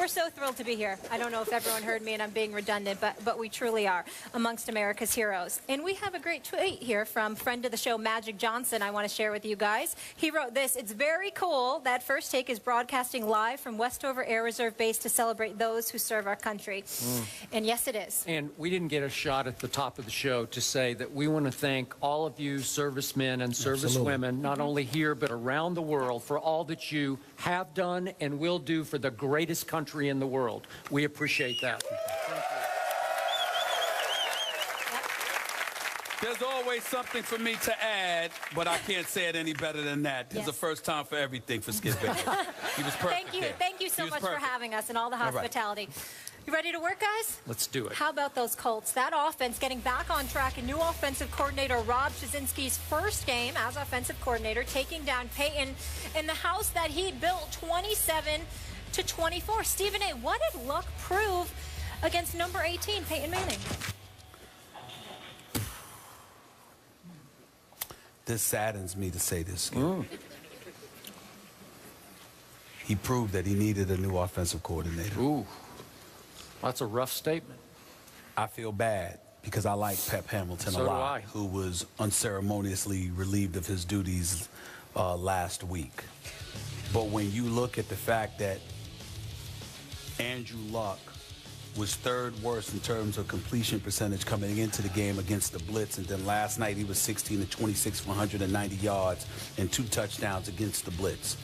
We're so thrilled to be here. I don't know if everyone heard me and I'm being redundant, but we truly are amongst America's heroes. And we have a great tweet here from friend of the show, Magic Johnson, I want to share with you guys. He wrote this: "It's very cool that First Take is broadcasting live from Westover Air Reserve Base to celebrate those who serve our country." And yes, it is. And we didn't get a shot at the top of the show to say that we want to thank all of you servicemen and servicewomen, not only here but around the world, for all that you have done and will do for the greatest country in the world. We appreciate that. There's always something for me to add, but I can't say it any better than that. There's a first time for everything for Skip Bayless. He was perfect. Thank you. Thank you so much for having us and all the hospitality. You ready to work, guys? Let's do it. How about those Colts? That offense getting back on track. A new offensive coordinator, Rob Shazinski's first game as offensive coordinator, taking down Peyton in the house that he built 27-24. Stephen A., what did luck prove against number 18, Peyton Manning? This saddens me to say this. He proved that he needed a new offensive coordinator. Ooh, that's a rough statement. I feel bad because I like Pep Hamilton a lot, who was unceremoniously relieved of his duties last week. But when you look at the fact that Andrew Luck was third worst in terms of completion percentage coming into the game against the blitz, and then last night he was 16-26 for 190 yards and 2 touchdowns against the blitz.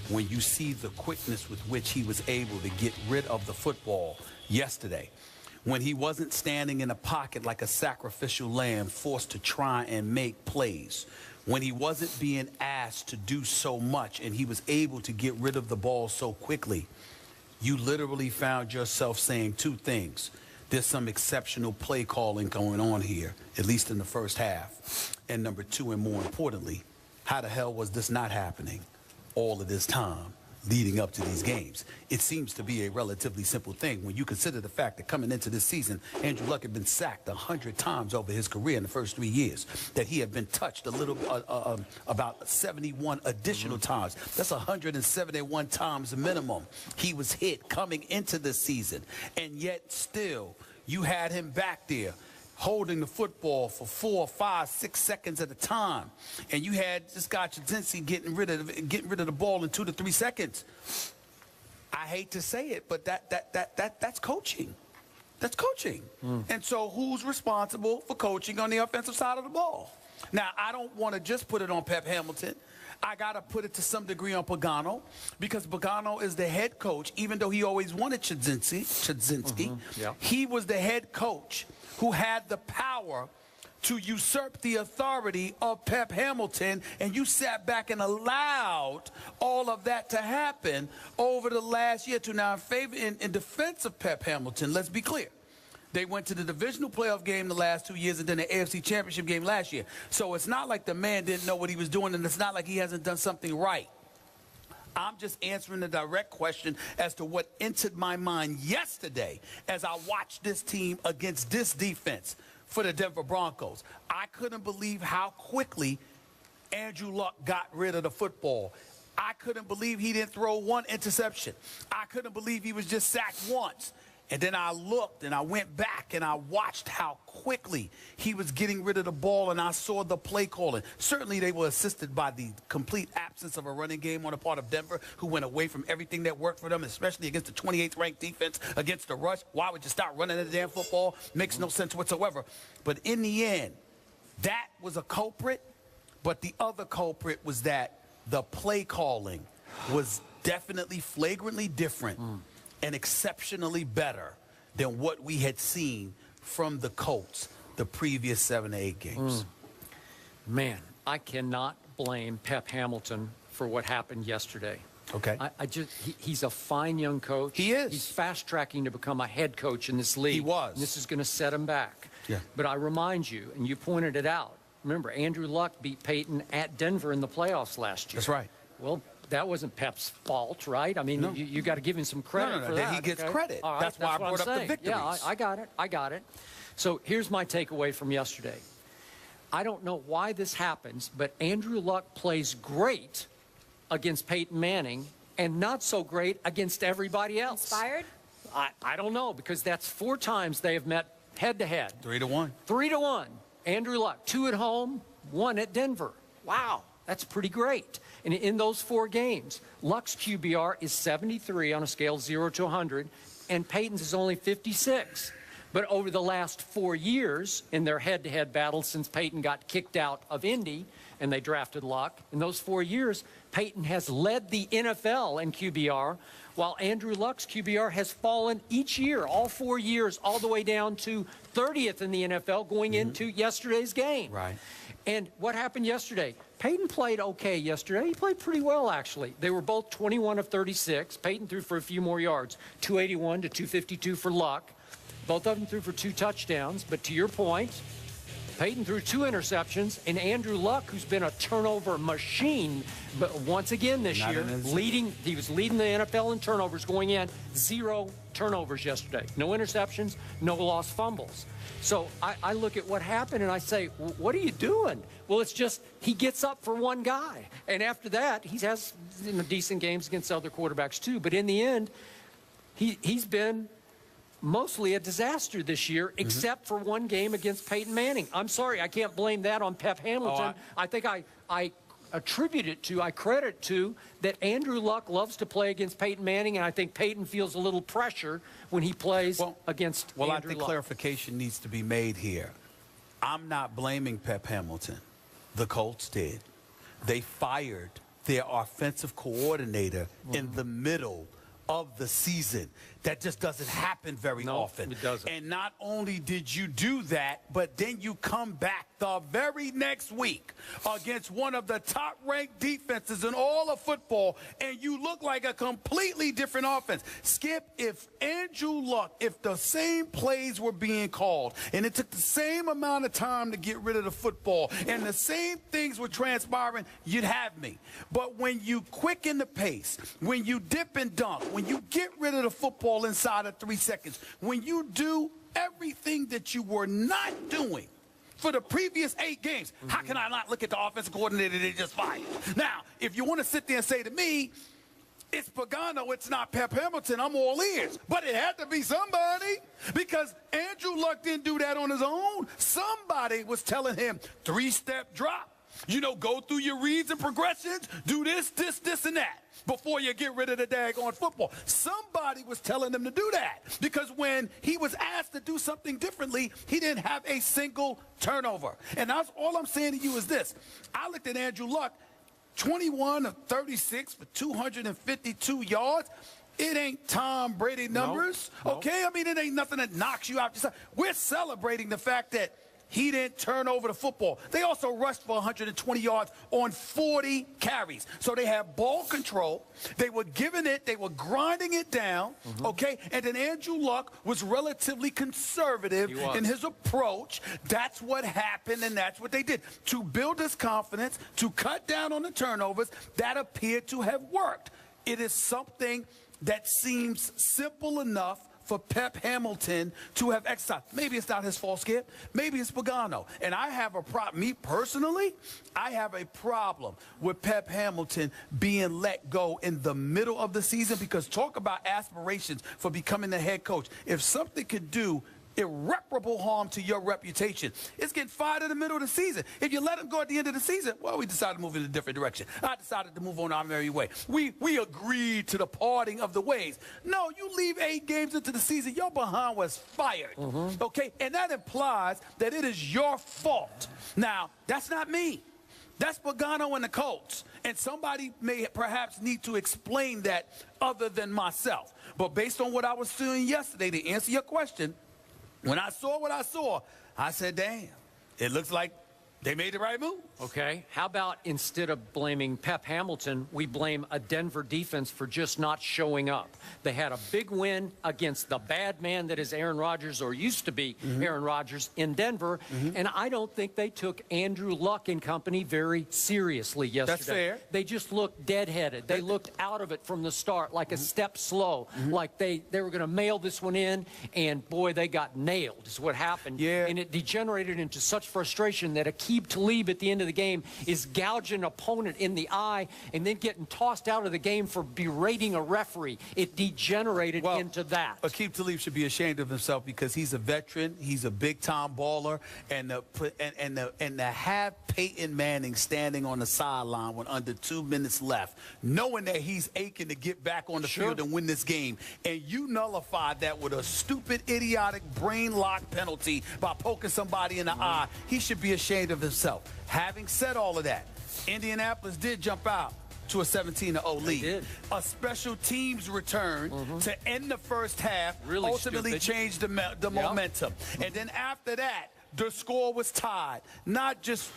When you see the quickness with which he was able to get rid of the football yesterday, when he wasn't standing in a pocket like a sacrificial lamb forced to try and make plays, when he wasn't being asked to do so much and he was able to get rid of the ball so quickly, you literally found yourself saying 2 things. There's some exceptional play calling going on here, at least in the first half. And number 2, and more importantly, how the hell was this not happening all of this time leading up to these games? It seems to be a relatively simple thing when you consider the fact that coming into this season, Andrew Luck had been sacked 100 times over his career in the first 3 years, that he had been touched a little, about 71 additional times. That's 171 times minimum he was hit coming into this season. And yet still, you had him back there holding the football for 4, 5, 6 seconds at a time, and you had this guy Chazinski getting rid of the ball in 2 to 3 seconds. I hate to say it, but that's coaching. That's coaching. And so who's responsible for coaching on the offensive side of the ball? Now, I don't want to just put it on Pep Hamilton. I got to put it to some degree on Pagano, because Pagano is the head coach, even though he always wanted Chazinski. He was the head coach who had the power to usurp the authority of Pep Hamilton, and you sat back and allowed all of that to happen over the last year or two. Now, in defense of Pep Hamilton, let's be clear. They went to the divisional playoff game the last 2 years and then the AFC Championship game last year. So it's not like the man didn't know what he was doing, and it's not like he hasn't done something right. I'm just answering the direct question as to what entered my mind yesterday as I watched this team against this defense for the Denver Broncos. I couldn't believe how quickly Andrew Luck got rid of the football. I couldn't believe he didn't throw 1 interception. I couldn't believe he was just sacked once. And then I looked and I went back and I watched how quickly he was getting rid of the ball, and I saw the play calling. Certainly they were assisted by the complete absence of a running game on the part of Denver, who went away from everything that worked for them, especially against the 28th ranked defense against the rush. Why would you start running the damn football? Makes no sense whatsoever. But in the end, that was a culprit, but the other culprit was that the play calling was definitely flagrantly different and exceptionally better than what we had seen from the Colts the previous 7 to 8 games. Man, I cannot blame Pep Hamilton for what happened yesterday. Okay. He's a fine young coach. He is. He's fast-tracking to become a head coach in this league. He was. And this is going to set him back. Yeah. But I remind you, and you pointed it out, remember, Andrew Luck beat Peyton at Denver in the playoffs last year. That's right. Well, that wasn't Pep's fault, right? I mean, you got to give him some credit for that. He gets credit. Right, that's why I brought up the victories. Yeah, I got it. I got it. So here's my takeaway from yesterday. I don't know why this happens, but Andrew Luck plays great against Peyton Manning and not so great against everybody else. Inspired? I don't know, because that's 4 times they have met head-to-head. 3-1. 3-1. Andrew Luck, 2 at home, 1 at Denver. Wow, that's pretty great. And in those 4 games, Luck's QBR is 73 on a scale of 0 to 100, and Peyton's is only 56. But over the last 4 years, in their head-to-head battles since Peyton got kicked out of Indy and they drafted Luck, in those 4 years, Peyton has led the NFL in QBR, while Andrew Luck's QBR has fallen each year, all 4 years, all the way down to 30th in the NFL going into yesterday's game. Right. And what happened yesterday? Peyton played okay yesterday. He played pretty well, actually. They were both 21 of 36. Peyton threw for a few more yards, 281 to 252 for Luck. Both of them threw for 2 touchdowns. But to your point, Peyton threw 2 interceptions, and Andrew Luck, who's been a turnover machine, but once again this year, he was leading the NFL in turnovers going in, 0 turnovers yesterday. No interceptions, no lost fumbles. So I look at what happened and I say, what are you doing? Well, it's just he gets up for one guy. And after that, he has decent games against other quarterbacks too. But in the end, he's been mostly a disaster this year, except for one game against Peyton Manning. I'm sorry, I can't blame that on Pep Hamilton. I think I attribute it to, I credit to, that Andrew Luck loves to play against Peyton Manning, and I think Peyton feels a little pressure when he plays against Andrew Luck. I think clarification needs to be made here. I'm not blaming Pep Hamilton. The Colts did. They fired their offensive coordinator in the middle of the season. That just doesn't happen very often. It doesn't. And not only did you do that, but then you come back the very next week against one of the top-ranked defenses in all of football, and you look like a completely different offense. Skip, if Andrew Luck, if the same plays were being called, and it took the same amount of time to get rid of the football, and the same things were transpiring, you'd have me. But when you quicken the pace, when you dip and dunk, when you get rid of the football inside of 3 seconds, when you do everything that you were not doing for the previous 8 games, how can I not look at the offensive coordinator they just fired? Now, if you want to sit there and say to me, it's Pagano, it's not Pep Hamilton, I'm all ears. But it had to be somebody, because Andrew Luck didn't do that on his own. Somebody was telling him, 3-step drop. You know, go through your reads and progressions, do this, this, this, and that before you get rid of the daggone football. Somebody was telling him to do that, because when he was asked to do something differently, he didn't have a single turnover. And all I'm saying to you is this. I looked at Andrew Luck, 21 of 36 for 252 yards. It ain't Tom Brady numbers, okay? I mean, it ain't nothing that knocks you out. We're celebrating the fact that he didn't turn over the football. They also rushed for 120 yards on 40 carries. So they had ball control. They were giving it. They were grinding it down, okay? And then Andrew Luck was relatively conservative in his approach. That's what happened, and that's what they did. To build his confidence, to cut down on the turnovers, that appeared to have worked. It is something that seems simple enough for Pep Hamilton to have exercised. Maybe it's not his fault, Skip. Maybe it's Pagano. And I have a problem. Me personally, I have a problem with Pep Hamilton being let go in the middle of the season, because talk about aspirations for becoming the head coach. If something could do irreparable harm to your reputation, it's getting fired in the middle of the season. If you let him go at the end of the season, well, we decided to move in a different direction. I decided to move on our merry way. We agreed to the parting of the ways. No, you leave 8 games into the season, your behind was fired, okay? And that implies that it is your fault. Now, that's not me. That's Pagano and the Colts. And somebody may perhaps need to explain that other than myself. But based on what I was seeing yesterday, to answer your question, when I saw what I saw, I said, damn, it looks like they made the right move. Okay. How about instead of blaming Pep Hamilton, we blame a Denver defense for just not showing up? They had a big win against the bad man that is Aaron Rodgers, or used to be Aaron Rodgers, in Denver. And I don't think they took Andrew Luck and company very seriously yesterday. That's fair. They just looked deadheaded. They looked out of it from the start, like a step slow, like they were going to mail this one in, and boy, they got nailed is what happened. Yeah. And it degenerated into such frustration that a key Aqib Talib at the end of the game is gouging an opponent in the eye and then getting tossed out of the game for berating a referee. It degenerated into that. Aqib Talib should be ashamed of himself because he's a veteran, he's a big-time baller, and to have Peyton Manning standing on the sideline with under 2 minutes left, knowing that he's aching to get back on the field and win this game, and you nullify that with a stupid, idiotic, brain-lock penalty by poking somebody in the eye, he should be ashamed of himself. Having said all of that, Indianapolis did jump out to a 17-0 lead. A special teams return to end the first half, ultimately changed the momentum. And then after that, the score was tied, not just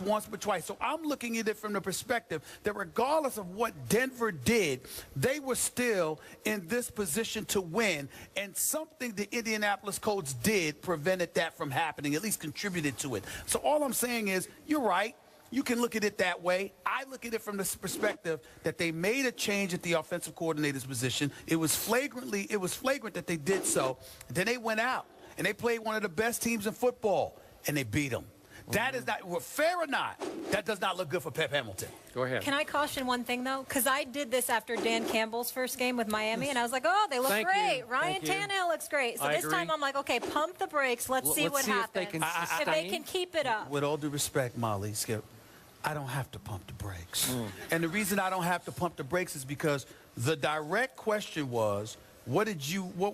once but twice. So I'm looking at it from the perspective that regardless of what Denver did, they were still in this position to win, and something the Indianapolis Colts did prevented that from happening, at least contributed to it. So all I'm saying is, you're right. You can look at it that way. I look at it from this perspective that they made a change at the offensive coordinator's position. It was flagrant that they did so. And then they went out and they played one of the best teams in football, and they beat them. That is not, fair or not, that does not look good for Pep Hamilton. Go ahead. Can I caution one thing, though? Because I did this after Dan Campbell's first game with Miami, and I was like, oh, they look great. Ryan Tannehill looks great. So this time I'm like, okay, pump the brakes. Let's see what happens. If they can keep it up. With all due respect, Molly, Skip, I don't have to pump the brakes. And the reason I don't have to pump the brakes is because the direct question was, what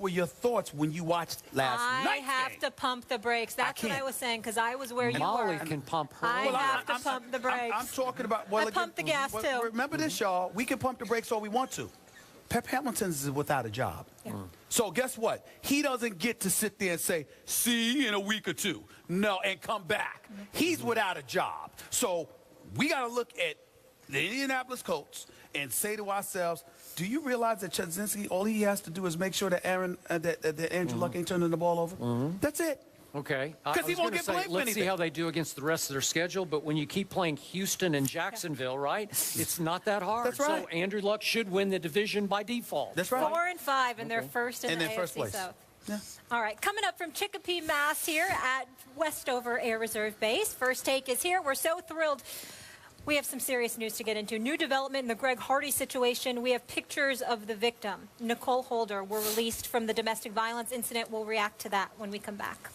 were your thoughts when you watched last night? I have to pump the brakes. That's what I was saying, because I was where you were. Molly can pump her. I have to pump the brakes. I'm talking about... I pump the gas, too. Remember this, y'all. We can pump the brakes all we want to. Pep Hamilton is without a job. So guess what? He doesn't get to sit there and say, see, in a week or two. No, and come back. He's without a job. So we got to look at the Indianapolis Colts and say to ourselves, do you realize that Chudzinski, all he has to do is make sure that Andrew Luck ain't turning the ball over? That's it. Okay. Because he won't get blamed for anything. Let's see how they do against the rest of their schedule. But when you keep playing Houston and Jacksonville, right, it's not that hard. That's right. So Andrew Luck should win the division by default. That's right. 4-5, and they're first in the AFC South. Yeah. All right, coming up from Chicopee, Mass. here at Westover Air Reserve Base. First Take is here. We're so thrilled. We have some serious news to get into. New development in the Greg Hardy situation. We have pictures of the victim, Nicole Holder, were released from the domestic violence incident. We'll react to that when we come back.